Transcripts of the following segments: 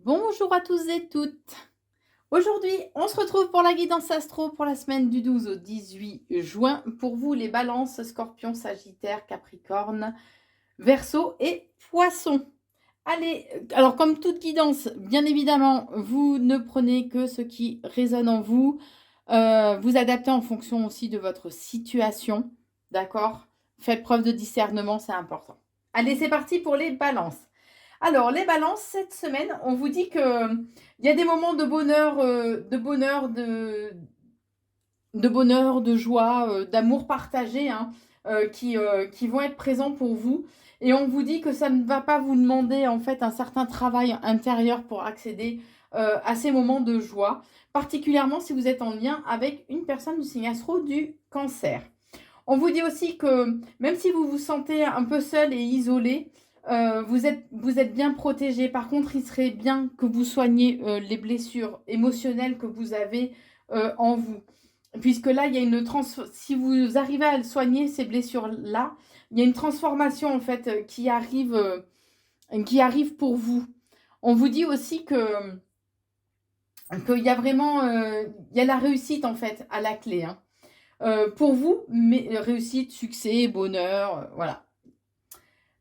Bonjour à tous et toutes. Aujourd'hui, on se retrouve pour la guidance astro pour la semaine du 12 au 18 juin. Pour vous, les balances, scorpions, sagittaire, capricorne, verseau et poisson. Allez, alors comme toute guidance, bien évidemment, vous ne prenez que ce qui résonne en vous. Vous adaptez en fonction aussi de votre situation. D'accord? Faites preuve de discernement, c'est important. Allez, c'est parti pour les balances. Alors, les balances, cette semaine, on vous dit que il y a des moments de bonheur, de joie, d'amour partagé, hein, qui vont être présents pour vous. Et on vous dit que ça ne va pas vous demander en fait un certain travail intérieur pour accéder à ces moments de joie, particulièrement si vous êtes en lien avec une personne du signe astro du cancer. On vous dit aussi que même si vous vous sentez un peu seul et isolé, vous êtes bien protégé. Par contre, il serait bien que vous soigniez les blessures émotionnelles que vous avez en vous. Puisque là, il y a si vous arrivez à soigner ces blessures-là, il y a une transformation en fait qui arrive pour vous. On vous dit aussi qu'il y a vraiment il y a la réussite en fait à la clé. Hein. Pour vous, réussite, succès, bonheur, voilà.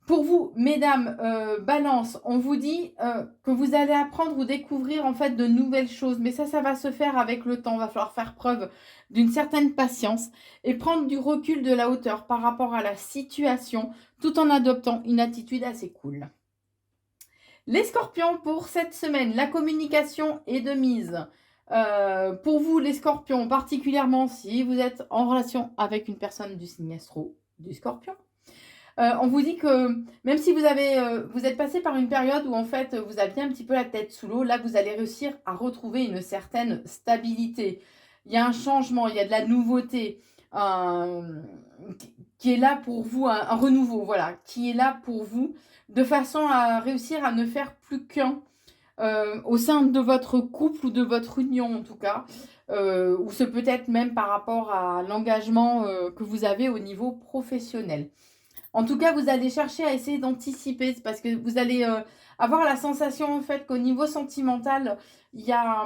Pour vous, mesdames, balance, on vous dit que vous allez apprendre ou découvrir en fait de nouvelles choses. Mais ça va se faire avec le temps. Il va falloir faire preuve d'une certaine patience et prendre du recul, de la hauteur par rapport à la situation, tout en adoptant une attitude assez cool. Les scorpions, pour cette semaine, la communication est de mise. Pour vous, les scorpions, particulièrement si vous êtes en relation avec une personne du signe astro du scorpion, on vous dit que même si vous êtes passé par une période où en fait vous aviez un petit peu la tête sous l'eau, là vous allez réussir à retrouver une certaine stabilité. Il y a un changement, il y a de la nouveauté qui est là pour vous, un renouveau, voilà, qui est là pour vous, de façon à réussir à ne faire plus qu'un au sein de votre couple ou de votre union en tout cas, ou ce peut être même par rapport à l'engagement que vous avez au niveau professionnel. En tout cas, vous allez chercher à essayer d'anticiper, parce que vous allez avoir la sensation en fait qu'au niveau sentimental, il y a,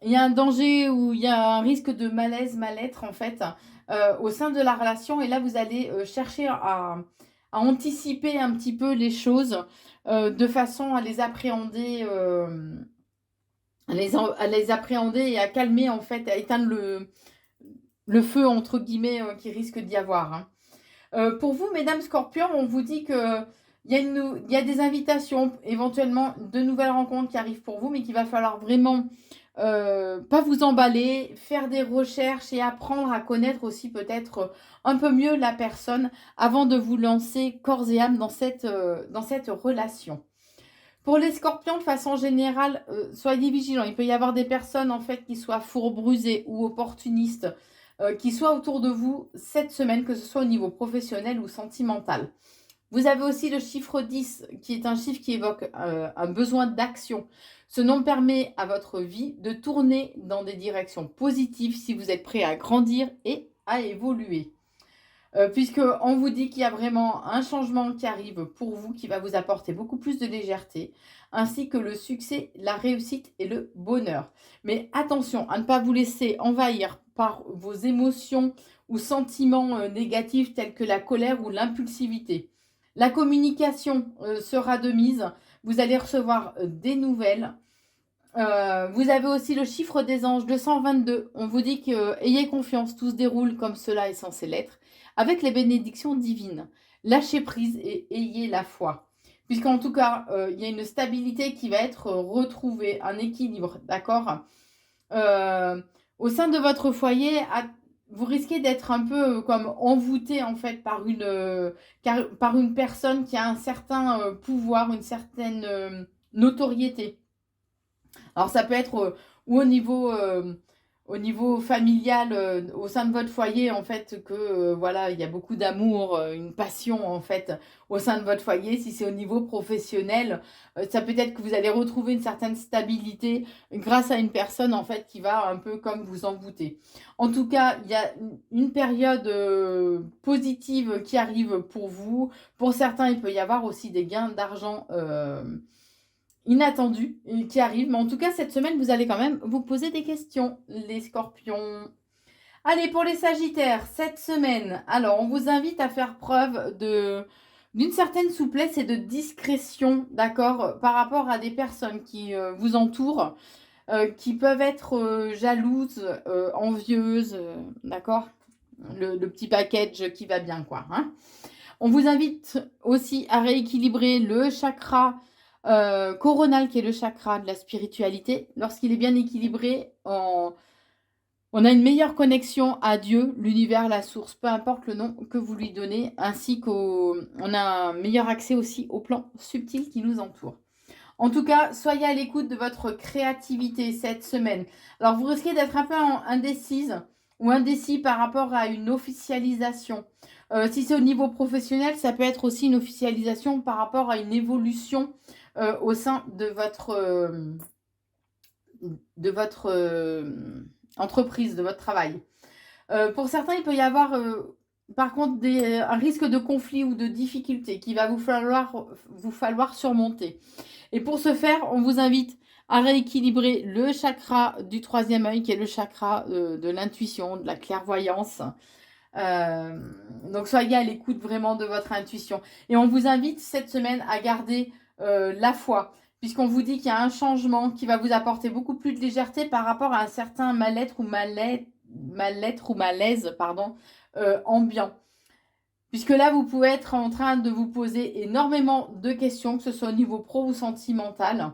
il y a un danger ou il y a un risque de malaise, mal-être en fait au sein de la relation. Et là, vous allez chercher à anticiper un petit peu les choses de façon à les appréhender, à les appréhender et à calmer en fait, à éteindre le feu entre guillemets qui risque d'y avoir. Hein. Pour vous, mesdames Scorpions, on vous dit que il y a des invitations, éventuellement de nouvelles rencontres qui arrivent pour vous, mais qu'il va falloir vraiment pas vous emballer, faire des recherches et apprendre à connaître aussi peut-être un peu mieux la personne avant de vous lancer corps et âme dans cette relation. Pour les scorpions, de façon générale, soyez vigilants. Il peut y avoir des personnes en fait qui soient fourbrusées ou opportunistes, qui soient autour de vous cette semaine, que ce soit au niveau professionnel ou sentimental. Vous avez aussi le chiffre 10, qui est un chiffre qui évoque un besoin d'action. Ce nombre permet à votre vie de tourner dans des directions positives si vous êtes prêt à grandir et à évoluer. Puisqu'on vous dit qu'il y a vraiment un changement qui arrive pour vous, qui va vous apporter beaucoup plus de légèreté, ainsi que le succès, la réussite et le bonheur. Mais attention à ne pas vous laisser envahir par vos émotions ou sentiments négatifs tels que la colère ou l'impulsivité. La communication sera de mise, vous allez recevoir des nouvelles. Vous avez aussi le chiffre des anges 222. On vous dit que ayez confiance, tout se déroule comme cela est censé l'être, avec les bénédictions divines. Lâchez prise et ayez la foi. Puisqu'en tout cas, il y a une stabilité qui va être retrouvée, un équilibre, d'accord. Euh, Au sein de votre foyer, vous risquez d'être un peu comme envoûté en fait par une personne qui a un certain pouvoir, une certaine notoriété. Alors ça peut être ou au niveau familial, au sein de votre foyer, en fait, que voilà, il y a beaucoup d'amour, une passion, en fait, au sein de votre foyer. Si c'est au niveau professionnel, ça peut être que vous allez retrouver une certaine stabilité grâce à une personne, en fait, qui va un peu comme vous envoûter. En tout cas, il y a une période positive qui arrive pour vous. Pour certains, il peut y avoir aussi des gains d'argent inattendus qui arrivent. Mais en tout cas, cette semaine, vous allez quand même vous poser des questions, les scorpions. Allez, pour les sagittaires, cette semaine, alors on vous invite à faire preuve d'une certaine souplesse et de discrétion, d'accord, par rapport à des personnes qui vous entourent, qui peuvent être jalouses, envieuses, d'accord, le petit package qui va bien, quoi. Hein. On vous invite aussi à rééquilibrer le chakra coronal, qui est le chakra de la spiritualité. Lorsqu'il est bien équilibré, on a une meilleure connexion à Dieu, l'univers, la source, peu importe le nom que vous lui donnez, ainsi qu'on a un meilleur accès aussi au plan subtil qui nous entoure. En tout cas, soyez à l'écoute de votre créativité cette semaine. Alors, vous risquez d'être un peu indécise ou indécis par rapport à une officialisation. Si c'est au niveau professionnel, ça peut être aussi une officialisation par rapport à une évolution au sein de votre entreprise, de votre travail. Pour certains, il peut y avoir par contre un risque de conflit ou de difficulté qui va vous falloir surmonter. Et pour ce faire, on vous invite à rééquilibrer le chakra du troisième œil, qui est le chakra de l'intuition, de la clairvoyance. Donc soyez à l'écoute vraiment de votre intuition. Et on vous invite cette semaine à garder la foi, puisqu'on vous dit qu'il y a un changement qui va vous apporter beaucoup plus de légèreté par rapport à un certain mal-être ou malaise ambiant. Puisque là, vous pouvez être en train de vous poser énormément de questions, que ce soit au niveau pro ou sentimental.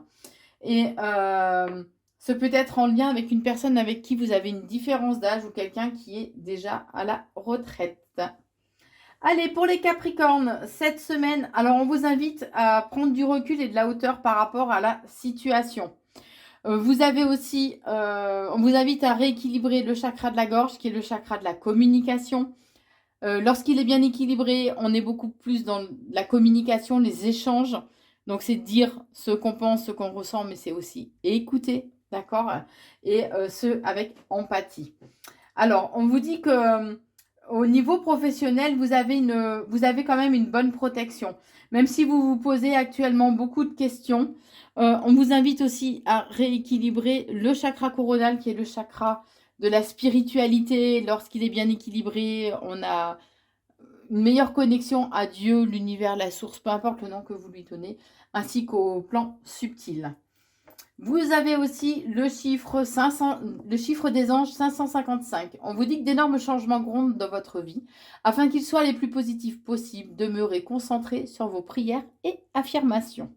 Et ce peut être en lien avec une personne avec qui vous avez une différence d'âge ou quelqu'un qui est déjà à la retraite. Allez, pour les Capricornes, cette semaine, alors on vous invite à prendre du recul et de la hauteur par rapport à la situation. Vous avez aussi, on vous invite à rééquilibrer le chakra de la gorge, qui est le chakra de la communication. Lorsqu'il est bien équilibré, on est beaucoup plus dans la communication, les échanges. Donc, c'est dire ce qu'on pense, ce qu'on ressent, mais c'est aussi écouter, d'accord? Et ce, avec empathie. Alors, on vous dit que au niveau professionnel, vous avez quand même une bonne protection. Même si vous vous posez actuellement beaucoup de questions, on vous invite aussi à rééquilibrer le chakra coronal, qui est le chakra de la spiritualité. Lorsqu'il est bien équilibré, on a une meilleure connexion à Dieu, l'univers, la source, peu importe le nom que vous lui donnez, ainsi qu'au plan subtil. Vous avez aussi le chiffre des anges 555. On vous dit que d'énormes changements grondent dans votre vie. Afin qu'ils soient les plus positifs possibles, demeurez concentrés sur vos prières et affirmations.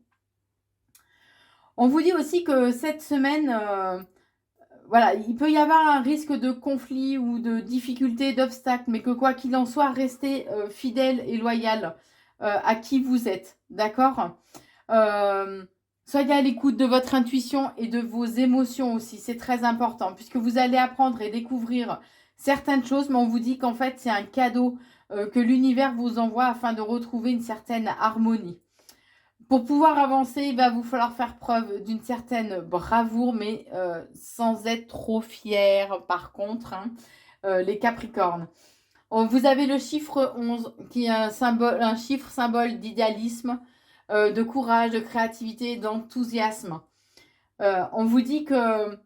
On vous dit aussi que cette semaine, voilà, il peut y avoir un risque de conflit ou de difficulté, d'obstacle, mais que quoi qu'il en soit, restez fidèle et loyal à qui vous êtes, d'accord? Soyez à l'écoute de votre intuition et de vos émotions aussi, c'est très important, puisque vous allez apprendre et découvrir certaines choses, mais on vous dit qu'en fait, c'est un cadeau que l'univers vous envoie afin de retrouver une certaine harmonie. Pour pouvoir avancer, il va vous falloir faire preuve d'une certaine bravoure, mais sans être trop fier par contre, hein, les Capricornes. Vous avez le chiffre 11, qui est un chiffre symbole d'idéalisme, de courage, de créativité, d'enthousiasme. On vous dit que,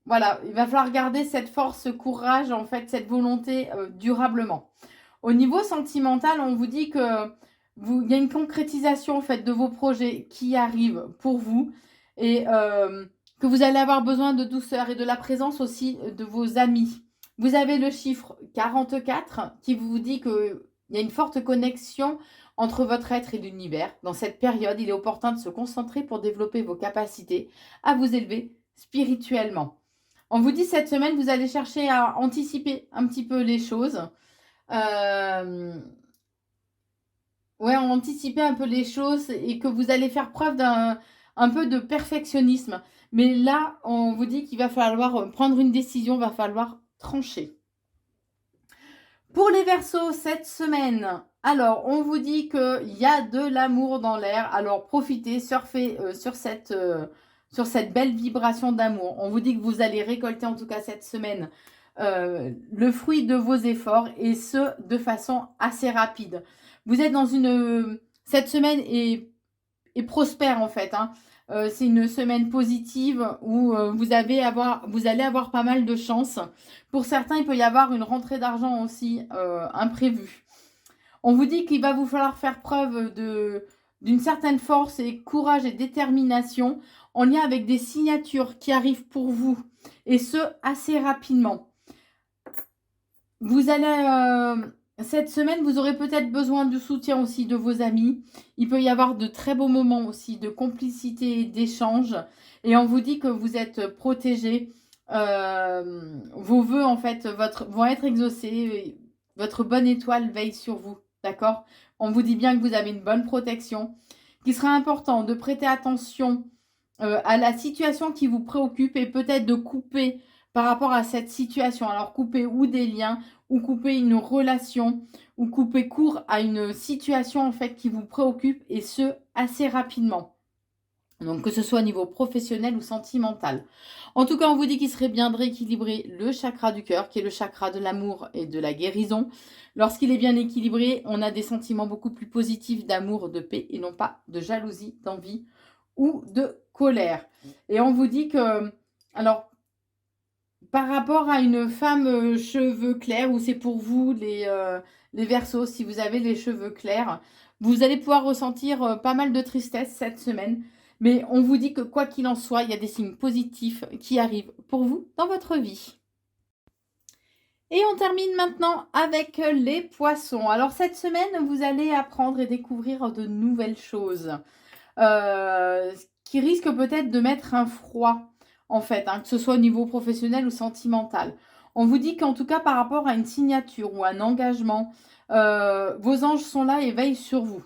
voilà, il va falloir garder cette force, ce courage, en fait, cette volonté durablement. Au niveau sentimental, on vous dit que il y a une concrétisation en fait de vos projets qui arrivent pour vous et que vous allez avoir besoin de douceur et de la présence aussi de vos amis. Vous avez le chiffre 44 qui vous dit qu'il y a une forte connexion entre votre être et l'univers. Dans cette période, il est opportun de se concentrer pour développer vos capacités à vous élever spirituellement. On vous dit cette semaine, vous allez chercher à anticiper un petit peu les choses. Anticiper un peu les choses et que vous allez faire preuve un peu de perfectionnisme. Mais là, on vous dit qu'il va falloir prendre une décision, va falloir trancher. Pour les Verseaux, cette semaine, alors on vous dit qu'il y a de l'amour dans l'air. Alors profitez, surfez sur cette belle vibration d'amour. On vous dit que vous allez récolter en tout cas cette semaine le fruit de vos efforts et ce, de façon assez rapide. Vous êtes dans cette semaine est prospère en fait. Hein. c'est une semaine positive où vous allez avoir pas mal de chance. Pour certains, il peut y avoir une rentrée d'argent aussi imprévue. On vous dit qu'il va vous falloir faire preuve d'une certaine force et courage et détermination en lien avec des signatures qui arrivent pour vous, et ce, assez rapidement. Vous allez, cette semaine, vous aurez peut-être besoin du soutien aussi de vos amis. Il peut y avoir de très beaux moments aussi de complicité et d'échange. Et on vous dit que vous êtes protégés. Vos vœux, en fait, vont être exaucés. Votre bonne étoile veille sur vous. D'accord? On vous dit bien que vous avez une bonne protection. Qu'il sera important de prêter attention à la situation qui vous préoccupe et peut-être de couper par rapport à cette situation. Alors couper ou des liens, ou couper une relation, ou couper court à une situation en fait qui vous préoccupe, et ce, assez rapidement. Donc que ce soit au niveau professionnel ou sentimental. En tout cas, on vous dit qu'il serait bien de rééquilibrer le chakra du cœur, qui est le chakra de l'amour et de la guérison. Lorsqu'il est bien équilibré, on a des sentiments beaucoup plus positifs d'amour, de paix, et non pas de jalousie, d'envie ou de colère. Et on vous dit que, alors, par rapport à une femme cheveux clairs, ou c'est pour vous les Verseaux, si vous avez les cheveux clairs, vous allez pouvoir ressentir pas mal de tristesse cette semaine. Mais on vous dit que quoi qu'il en soit, il y a des signes positifs qui arrivent pour vous dans votre vie. Et on termine maintenant avec les poissons. Alors cette semaine, vous allez apprendre et découvrir de nouvelles choses qui risquent peut-être de mettre un froid, en fait, que ce soit au niveau professionnel ou sentimental. On vous dit qu'en tout cas, par rapport à une signature ou un engagement, vos anges sont là et veillent sur vous.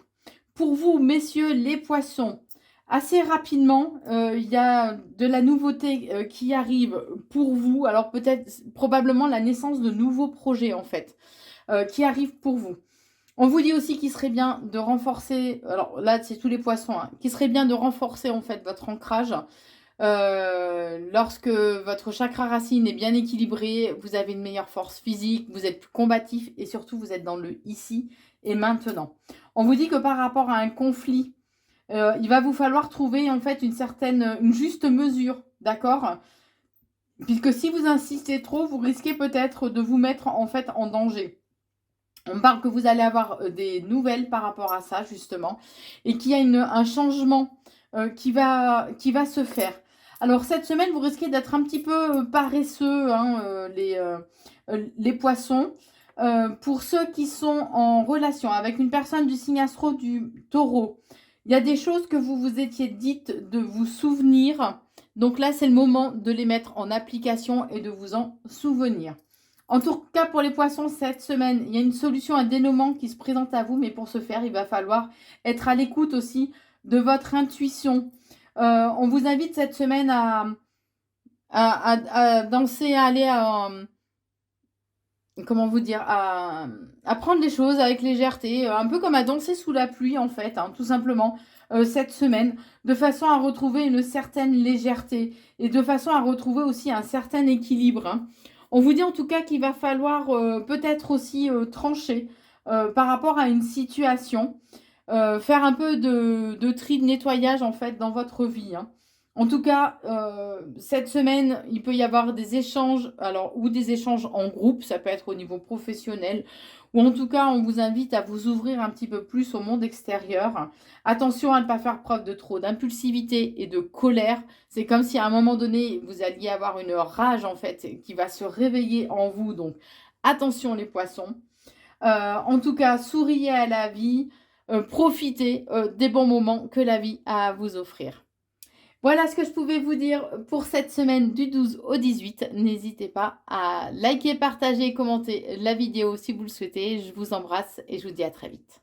Pour vous, messieurs les poissons, assez rapidement, il y a de la nouveauté qui arrive pour vous. Alors peut-être, probablement la naissance de nouveaux projets, en fait, qui arrivent pour vous. On vous dit aussi qu'il serait bien de renforcer, alors là c'est tous les poissons, qu'il serait bien de renforcer en fait votre ancrage. Lorsque votre chakra racine est bien équilibré, vous avez une meilleure force physique, vous êtes plus combatif et surtout vous êtes dans le ici et maintenant. On vous dit que par rapport à un conflit, il va vous falloir trouver en fait une juste mesure, d'accord? Puisque si vous insistez trop, vous risquez peut-être de vous mettre en fait en danger. On parle que vous allez avoir des nouvelles par rapport à ça, justement, et qu'il y a un changement qui va se faire. Alors, cette semaine, vous risquez d'être un petit peu paresseux, les poissons. Pour ceux qui sont en relation avec une personne du signe astro du taureau, il y a des choses que vous vous étiez dites de vous souvenir. Donc là, c'est le moment de les mettre en application et de vous en souvenir. En tout cas, pour les poissons, cette semaine, il y a une solution, un dénouement qui se présente à vous. Mais pour ce faire, il va falloir être à l'écoute aussi de votre intuition. On vous invite cette semaine à danser, à aller comment vous dire, à prendre les choses avec légèreté, un peu comme à danser sous la pluie, en fait, tout simplement, cette semaine, de façon à retrouver une certaine légèreté et de façon à retrouver aussi un certain équilibre. On vous dit en tout cas qu'il va falloir peut-être aussi trancher par rapport à une situation, faire un peu de tri, de nettoyage en fait dans votre vie. En tout cas, cette semaine, il peut y avoir des échanges, alors ou des échanges en groupe, ça peut être au niveau professionnel, ou en tout cas, on vous invite à vous ouvrir un petit peu plus au monde extérieur. Attention à ne pas faire preuve de trop d'impulsivité et de colère. C'est comme si à un moment donné, vous alliez avoir une rage en fait qui va se réveiller en vous. Donc, attention les poissons. En tout cas, souriez à la vie, profitez des bons moments que la vie a à vous offrir. Voilà ce que je pouvais vous dire pour cette semaine du 12 au 18. N'hésitez pas à liker, partager et commenter la vidéo si vous le souhaitez. Je vous embrasse et je vous dis à très vite.